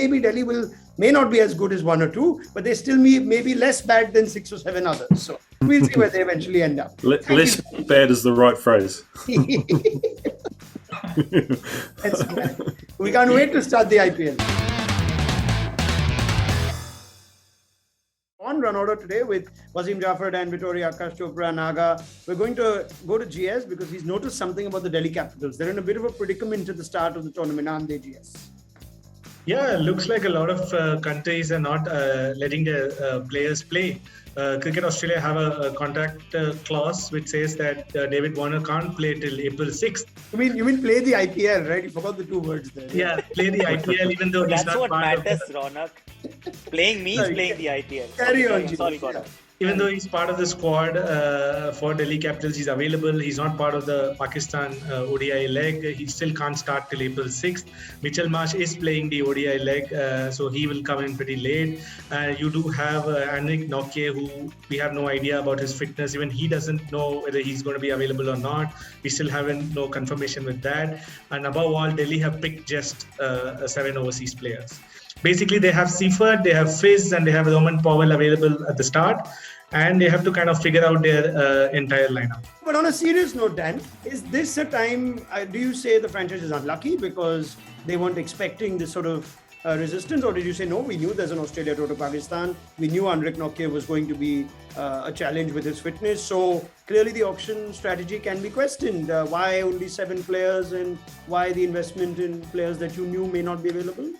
maybe Delhi may not be as good as 1 or 2, but they still may be less bad than 6 or 7 others. So we'll see where they eventually end up. Less bad is the right phrase. We can't wait to start the IPL. On Runorder today with Wasim Jaffer and Vettori, Akash Chopra, Naga, we're going to go to GS because he's noticed something about the Delhi Capitals. They're in a bit of a predicament at the start of the tournament, aren't they, GS? Yeah, looks like a lot of countries are not letting their players play. Cricket Australia have a contract clause which says that David Warner can't play till April 6th. You mean play the IPL, right? You forgot the 2 words there. Yeah, play the IPL even though he's not part of That's what matters, Ronak. Playing means playing the IPL. Carry on. Sorry, Gaurav. Even though he's part of the squad for Delhi Capitals, he's available. He's not part of the Pakistan ODI leg. He still can't start till April 6th. Mitchell Marsh is playing the ODI leg, so he will come in pretty late. You do have Henrik Nokia, who we have no idea about his fitness. Even he doesn't know whether he's going to be available or not. We still haven't no confirmation with that. And above all, Delhi have picked just 7 overseas players. Basically, they have Seifert, they have Fizz, and they have Roman Powell available at the start. And they have to kind of figure out their entire lineup. But on a serious note, Dan, is this a time, do you say the franchise is unlucky because they weren't expecting this sort of resistance? Or did you say, no, we knew there's an Australia tour to Pakistan. We knew Henrik Nokia was going to be a challenge with his fitness. So clearly the auction strategy can be questioned. Why only 7 players and why the investment in players that you knew may not be available?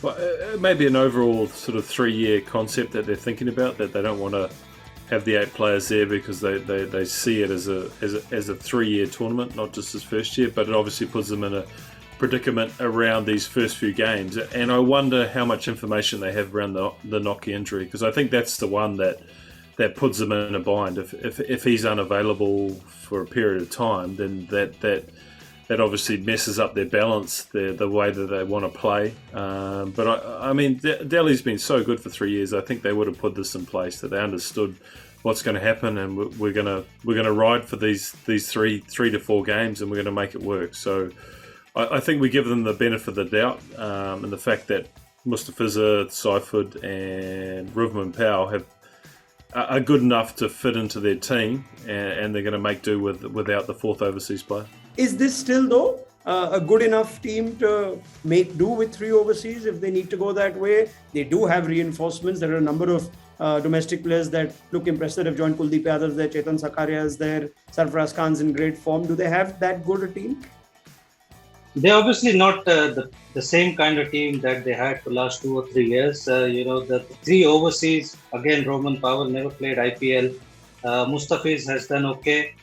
Well, it may be an overall sort of 3-year concept that they're thinking about, that they don't want to have the 8 players there because they see it as a 3-year tournament, not just this first year, but it obviously puts them in a predicament around these first few games. And I wonder how much information they have around the Nokia injury, because I think that's the one that puts them in a bind. If he's unavailable for a period of time, then that obviously messes up their balance, the way that they want to play. But I mean, Delhi's been so good for 3 years. I think they would have put this in place, that they understood what's going to happen, and we're going to ride for these 3 to 4 games, and we're going to make it work. So I think we give them the benefit of the doubt, and the fact that Mustafiza, Seifert, and Ruvman Powell are good enough to fit into their team, and they're going to make do without the 4th overseas player. Is this still, though, a good enough team to make do with 3 overseas if they need to go that way? They do have reinforcements. There are a number of domestic players that look impressive. Have joined Kuldeep Yadav there, Chetan Sakaria is there, Sarfaraz Khan's in great form. Do they have that good a team? They're obviously not the same kind of team that they had for the last 2 or 3 years. The 3 overseas, again, Roman Powell never played IPL. Mustafiz has done okay.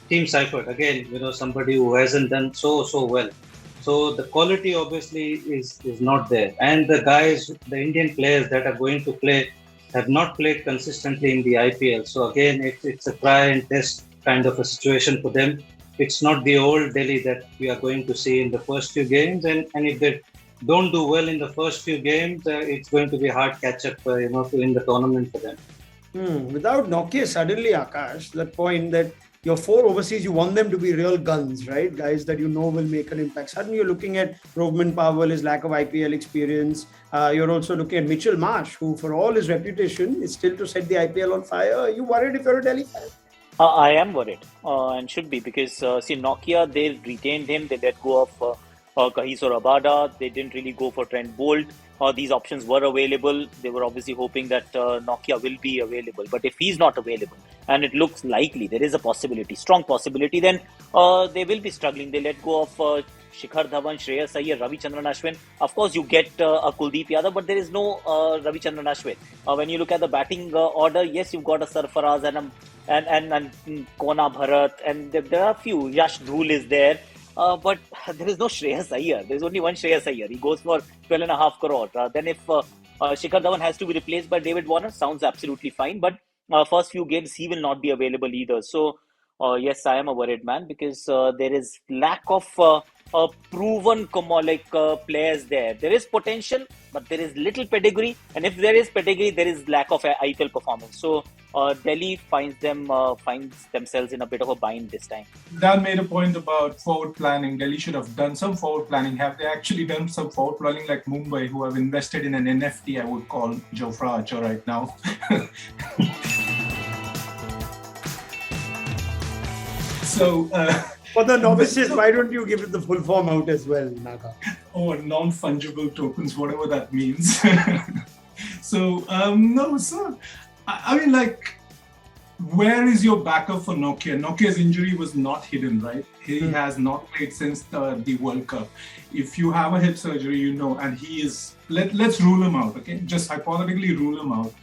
Team Seifert, again, somebody who hasn't done so well. So the quality obviously is not there. And the guys, the Indian players that are going to play have not played consistently in the IPL. So again, it's a try and test kind of a situation for them. It's not the old Delhi that we are going to see in the first few games. And if they don't do well in the first few games, it's going to be hard catch-up, to win the tournament for them. Without Nokia, suddenly, Akash, that point that your 4 overseas, you want them to be real guns, right? Guys that will make an impact. Suddenly you're looking at Roman Powell, his lack of IPL experience. You're also looking at Mitchell Marsh, who for all his reputation is still to set the IPL on fire. Are you worried if you're a Delhi fan? I am worried and should be, because Nokia, they retained him. They let go of Kagiso Rabada. They didn't really go for Trent Bolt. These options were available. They were obviously hoping that Nokia will be available. But if he's not available, and it looks likely, there is a possibility, strong possibility, then they will be struggling. They let go of Shikhar Dhawan, Shreyas Iyer, Ravichandran Ashwin. Of course, you get a Kuldeep Yadav, but there is no Ravichandran Ashwin. When you look at the batting order, yes, you've got a Sarfaraz and Kona Bharat, and there are a few. Yash Dhul is there. But there is no Shreyas Iyer. There is only one Shreyas Iyer. He goes for 12.5 crore. Then if Shikhar Dhawan has to be replaced by David Warner, sounds absolutely fine. But first few games, he will not be available either. So, yes, I am a worried man, because there is lack of proven players there. There is potential, but there is little pedigree. And if there is pedigree, there is lack of IPL performance. So, Delhi finds themselves in a bit of a bind this time. Dan made a point about forward planning. Delhi should have done some forward planning. Have they actually done some forward planning like Mumbai, who have invested in an NFT, I would call Jaffer right now? So, For the novices, why don't you give it the full form out as well, Naga? or non-fungible tokens, whatever that means. So, no, sir. I mean, like, where is your backup for Nokia? Nokia's injury was not hidden, right? He has not played since the World Cup. If you have a hip surgery, you know, and he is, let's rule him out, okay? Just hypothetically rule him out.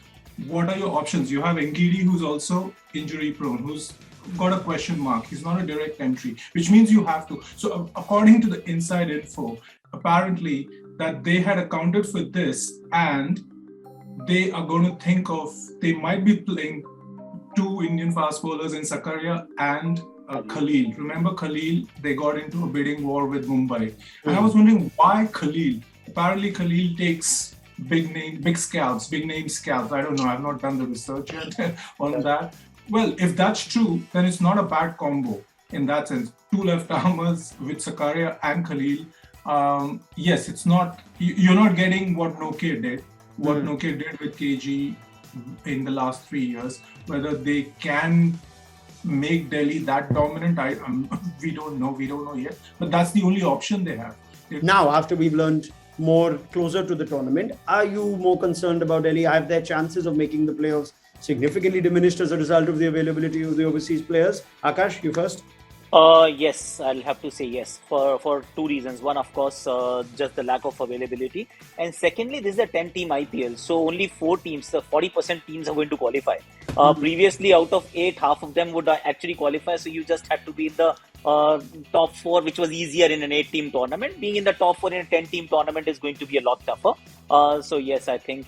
What are your options? You have Ngidi, who's also injury prone, who's got a question mark. He's not a direct entry, which means you have to. So according to the inside info, apparently that they had accounted for this, and they are going to think of, they might be playing two Indian fast bowlers in Sakaria and Khalil. Remember Khalil? They got into a bidding war with Mumbai. And I was wondering why Khalil? Apparently Khalil takes big name scalps. I don't know. I've not done the research yet on that. Well, if that's true, then it's not a bad combo in that sense. Two left armers with Sakaria and Khalil. Yes, it's not, you're not getting what Nokia did. What Nokia did with KG in the last 3 years. Whether they can make Delhi that dominant, we don't know yet. But that's the only option they have. Now, after we've learned more closer to the tournament, are you more concerned about Delhi? Have their chances of making the playoffs significantly diminished as a result of the availability of the overseas players? Akash, you first. Yes, I'll have to say yes for two reasons. One, of course, just the lack of availability, and secondly, this is a 10-team IPL, so only 4 teams, the 40% teams are going to qualify. Previously, out of 8, half of them would actually qualify, so you just had to be in the top 4, which was easier in an 8-team tournament. Being in the top 4 in a 10-team tournament is going to be a lot tougher. So yes, I think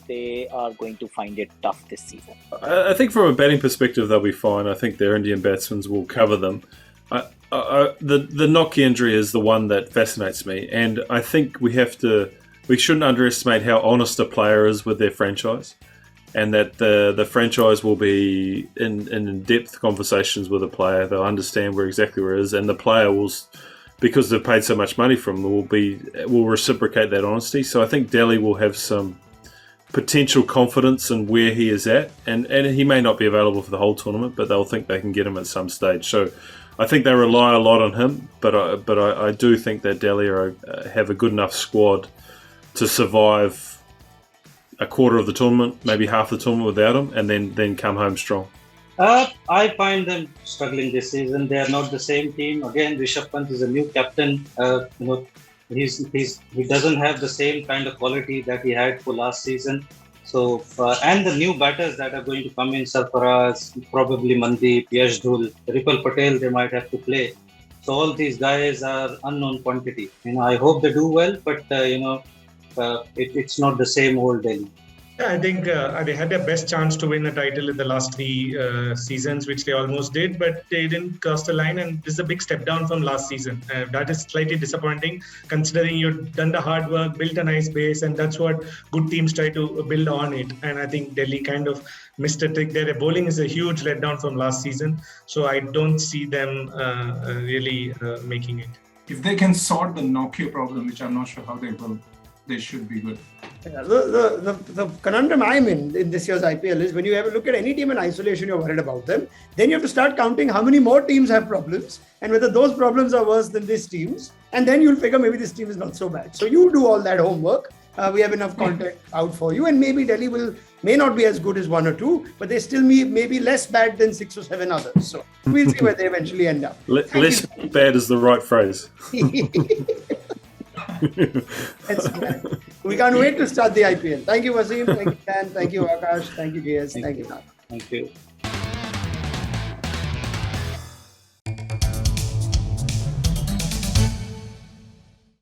they are going to find it tough this season. I think from a batting perspective, they'll be fine. I think their Indian batsmen will cover them. The Nokia injury is the one that fascinates me, and I think we shouldn't underestimate how honest a player is with their franchise, and that the franchise will be in depth conversations with a player. They'll understand where it is, and the player will, because they've paid so much money from them, will reciprocate that honesty. So I think Delhi will have some potential confidence in where he is at, and he may not be available for the whole tournament, but they'll think they can get him at some stage. So I think they rely a lot on him, but I do think that Delhi have a good enough squad to survive a quarter of the tournament, maybe half the tournament without him, and then come home strong. I find them struggling this season. They are not the same team. Again, Rishabh Pant is a new captain. He doesn't have the same kind of quality that he had for last season. So, and the new batters that are going to come in, Sarfaraz, probably Mandeep, Yashdul, Ripal Patel, they might have to play. So all these guys are unknown quantity. I hope they do well, but it's not the same old Delhi. Yeah, I think they had their best chance to win a title in the last 3 seasons, which they almost did, but they didn't cross the line. And this is a big step down from last season. That is slightly disappointing, considering you've done the hard work, built a nice base, and that's what good teams try to build on it. And I think Delhi kind of missed a trick there. Their bowling is a huge letdown from last season, so I don't see them really making it. If they can sort the Nokia problem, which I'm not sure how they will, they should be good. Yeah, the conundrum I'm in this year's IPL is when you have a look at any team in isolation, you're worried about them. Then you have to start counting how many more teams have problems and whether those problems are worse than these teams. And then you'll figure maybe this team is not so bad. So you do all that homework. We have enough content out for you. And maybe Delhi may not be as good as 1 or 2, but they still may be less bad than 6 or 7 others. So we'll see where they eventually end up. Less bad is the right phrase. We can't wait to start the IPL. Thank you, Wasim. Thank you, Dan. Thank you, Akash. Thank you, JS. Thank you, Nag. Thank you.